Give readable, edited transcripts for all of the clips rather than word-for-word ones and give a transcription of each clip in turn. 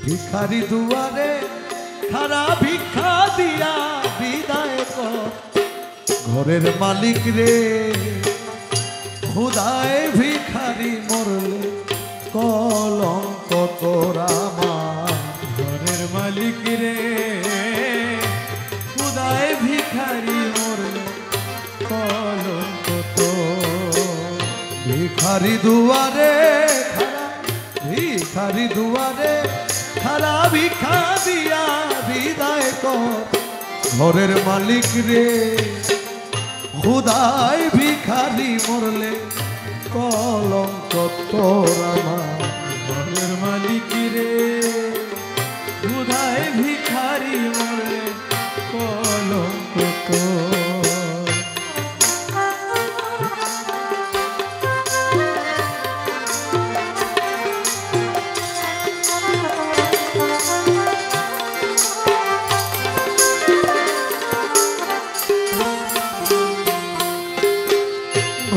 ভিখারি দুয়ারে খারা ভিক্ষা দিয়া বিদায় কর ঘরের মালিক রে খুদায় ভিখারি মরলে কলঙ্ক তোর আমার ঘরের মালিক রে খুদায় ভিখারি মরলে কলঙ্ক তোর। ভিখারি দুয়ারে খারা ভিখারি দুয়ারে খারা ভিক্ষা দিয়া বিদায় কর ঘরের মালিক রে খুদায় ভিখারি মরলে কলঙ্ক তোর আমার ঘরের মালিক রে খুদায় ভিখারি মরলে কলঙ্ক তোর।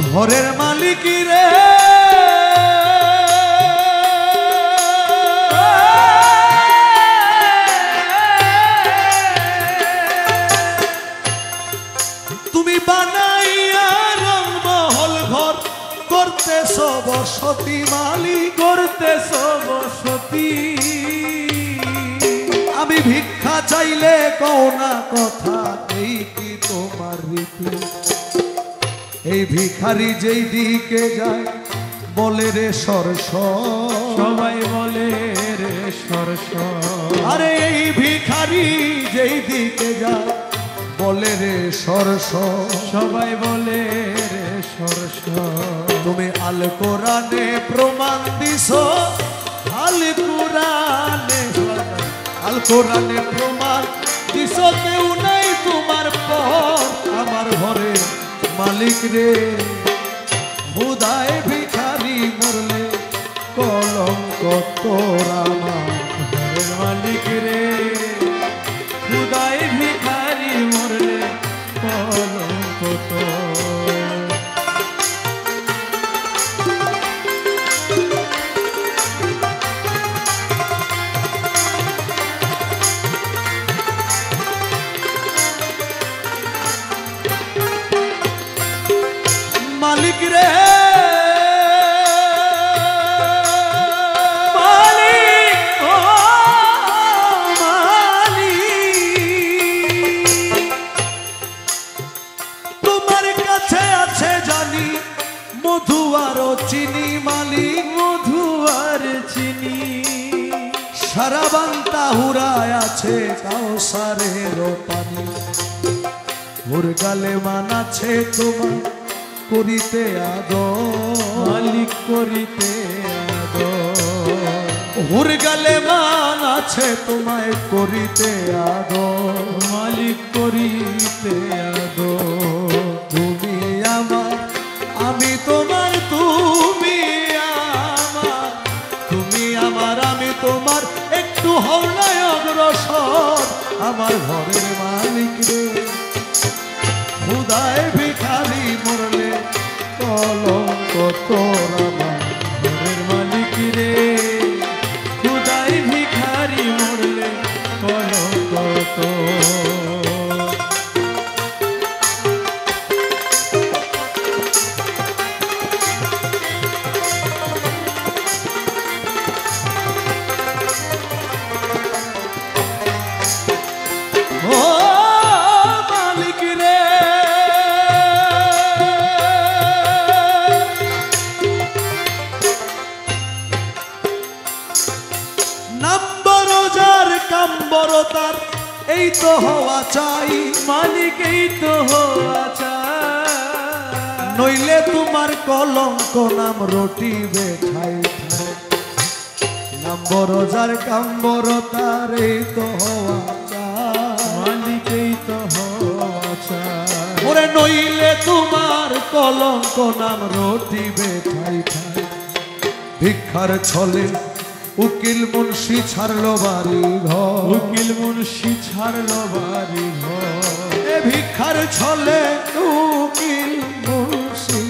ঘরের মালিক রে তুমি বানাইয়া রংমহল ঘর করতেছ বসতি মালিক করতেছ বসতি আমি ভিক্ষা চাইলে কও না কথা এই কি তোমার রীতি এই ভিখারি যেই দিকে যায় বলে রে সরস সবাই বলে রে সরস আরে এই ভিখারি যেই দিকে যায় বলে রে সরস সবাই বলে রে সরস তুমি আল কোরআনে প্রমাণ দিছ আল কোরআনে প্রমাণ দিছ কেউ নাই তোমার পর আমার ঘরে মালিক রে খুদায় ভিখারি মরলে কলঙ্ক তোর আমার ঘরের মালিক রে খুদায় ভিখারি মরলে কলঙ্ক তোর। মালিক রে মালিক ও মালিক তোমার কাছে আছে জানি মধু আর চিনি মালিক মধু আর চিনি সারাবান তাহুরায় আছে কাউসারের পানি ওর গালে মান আছে তোমার করিতে আদর মালিক করিতে আদর ওর গালে মান আছে তোমায় করিতে আদর মালিক করিতে আদর তুমি আমার আমি তোমার তুমি আমার আমি তোমার একটু হও না অগ্রসর আমার ঘরের মালিক রে খুদায় ভিখারি মরলে কলঙ্ক তোর আমার ঘরের মালিক রে খুদাই ভিখারি মরলে কলঙ্ক তোর। ও মালিক রে নাম্বার যার কাম্বরতার এই তো হওয়া চাই মালিক এই তো হওয়া চাই নইলে তোমার কলঙ্ক নাম রটিবে ঠাই ঠাই নাম্বার যার কাম্বরতার এই তো হওয়া চাই মালিক এই তো হওয়া চাই ওরে নইলে তোমার কলঙ্ক নাম রটিবে ঠাই ঠাই ভিক্ষার ছলে উকিল মুন্সি ছাড়লো বাড়ি ঘর উকিল মুন্সি ছাড়লো বাড়ি ঘর এ ভিক্ষার ছলে উকিল মুন্সি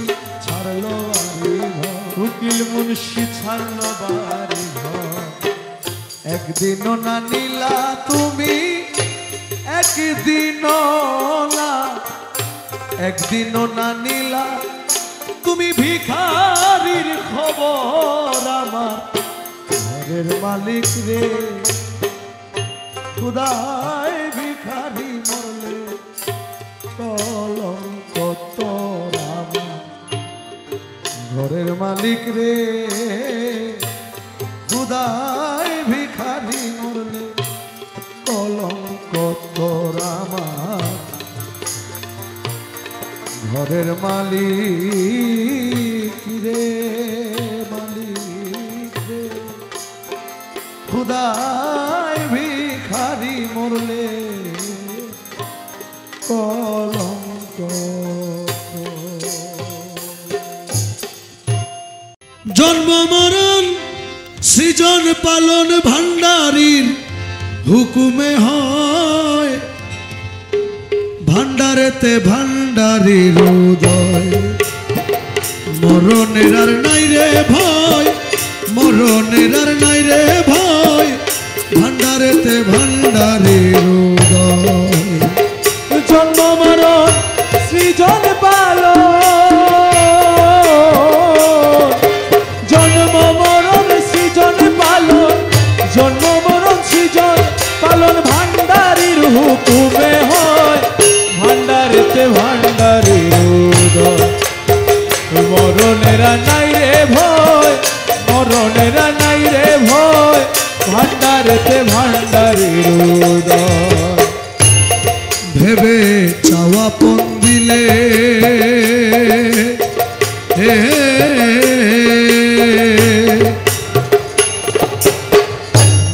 ছাড়লো বাড়ি ঘর উকিল মুন্সি ছাড়লো বাড়ি ঘর একদিনও না নিলা তুমি, একদিনও না নিলা তুমি ভিখারির খবর আমার ঘরের মালিক রে। খুদায় ভিখারি মরলে কলঙ্ক তোর আমার ঘরের মালিক রে। খুদায় ভিখারি মরলে কলঙ্ক তোর আমার ঘরের মালিক রে, মালিক রে। খুদায় ভিখারি মরলে কলঙ্ক। জন্ম মরণ সৃজন পালন ভান্ডারীর হুকুমে হয়, ভান্ডারেতে ভান্ডারীর উদয়। মরণের আর নাই রে ভয়, মরণের আর নাই রে ভয়, ভান্ডারেতে ভান্ডারীর উদয়। জন্ম মরণ সৃজন পালন, জন্ম মরণ সৃজন পালন, জন্ম মরণ সৃজন পালন ভান্ডারীর হুকুমে হয়, ভান্ডারেতে ভান্ডারীর উদয়। মরণের নাই রে ভয়, মরণের নাই রে ভয়, ভান্ডারেতে ভান্ডারীর উদয়। ভেবে চাওয়া পণ দিলে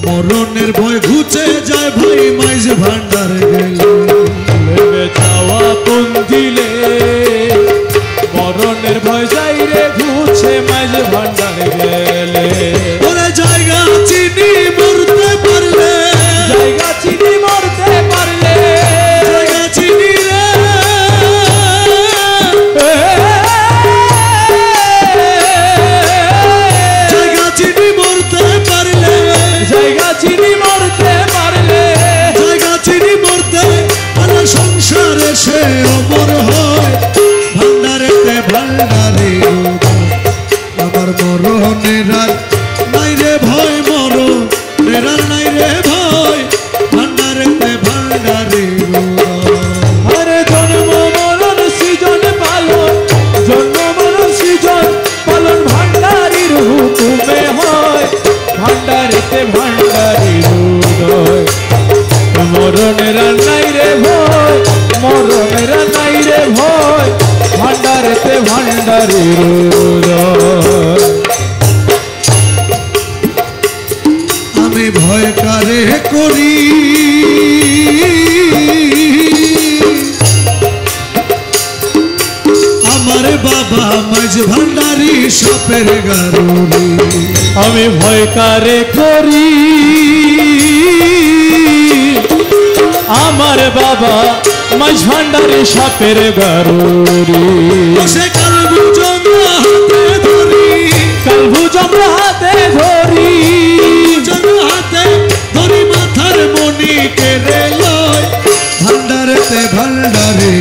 মরণের ভয় ঘুচে যায় ভাই মাইজ ভান্ডার গেলে। ভেবে চাওয়া পণ দিলে মরণের ভয় যাই রে ঘুচে মাইজ ভান্ডার গেলে। ওরে জায়গা চিনি মরতে পারলে, জায়গা চিনি মরতে পারলে, জায়গা চিনি রে জায়গা চিনি মরতে পারলে, জায়গা চিনি মরতে পারলে, জায়গা চিনি মরতে পারলে সংসারে সে অমর হয়, ভান্ডারেতে ভান্ডারে আমার মরণের আর নাই রে ভয়, মরণের আর নাই রে ভয়, ভান্ডারেতে ভান্ডারে। আরে জন্ম মরণ সৃজন পালন, জন্ম মরণ সৃজন পালন ভান্ডারীর হুকুমে হয়, ভান্ডারেতে ভান্ডারীর উদয়। মরণের নাই রে ভয়, মরণের নাই রে ভয়, ভান্ডারেতে ভান্ডারীর উদয়। আমি ভয় কারে করি, আমার বাবা মাঝ ভান্ডারী সাপের গারুরি। আমি ভয় কারে করি, আমার বাবা মাঝ ভান্ডারী সাপের গারুরি। সে কালবু জমা হাতে ধরি, কালবু জমা হাতে ধরি, জমা হাতে ধরি মাথার মণি কেড়ে লয়, ভান্ডারেতে ভান্ডারে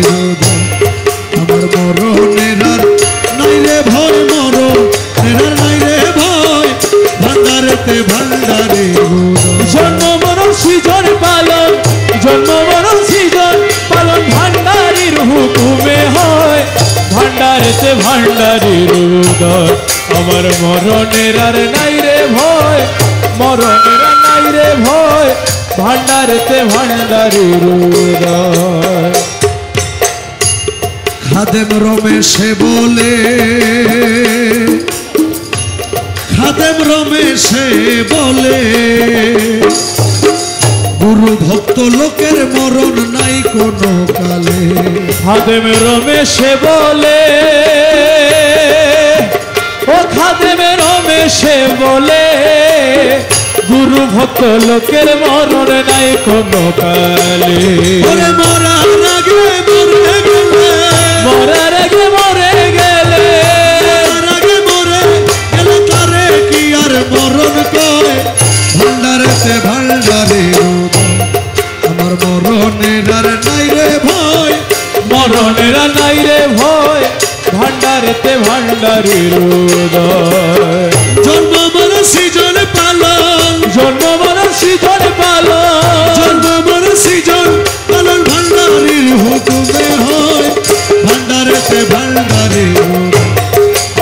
আমার মরণের আর নাই রে ভয়, মরণের আর নাই রে ভয়, ভান্ডারেতে ভান্ডারে। জন্ম মরণ সৃজন পালন, জন্ম মরণ সৃজন পালন ভান্ডারীর হুকুমে হয়, ভান্ডারেতে ভান্ডারীর উদয়। আমার মরণের আর নাই রে ভয়, মরণের আর নাই রে ভয়, ভান্ডারেতে ভান্ডারীর উদয়। খাদেম রমেশে বলে, খাদেম রমেশে বলে গুরু ভক্ত লোকের মরণ নাই কোনো কালে। খাদেম রমেশে বলে, ও খাদেম রমেশে বলে গুরু ভক্ত লোকের মরণ নাই কোনো কালে। মরার আগে মরে গেলে, মরার আগে মরে গেলে, মরার আগে মরে গেলে তারে কি আর মরণ কয়, ভান্ডারেতে ভান্ডারেতে ভান্ডারের আমার মরণের আর নাই রে ভয়, মরণের নাই রে ভয়, ভান্ডারেতে ভান্ডারের উদয়। জন্ম মরণ সৃজন পালন, জন্ম মরণ সৃজন পালন, জন্ম মরণ সৃজন পালন ভান্ডারের হুকুমে হয়, ভান্ডারেতে ভান্ডারের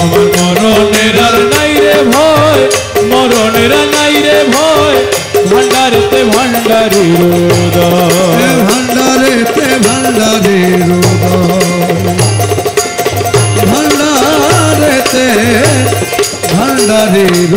আমার মরণের আর নাই রে ভয়, মরণের নাই রে ভয়, ভান্ডারেতে ভান্ডারের উদয়। ভান্ডারেতে ভান্ডারের ভান্ডারেতে ভান্ডারের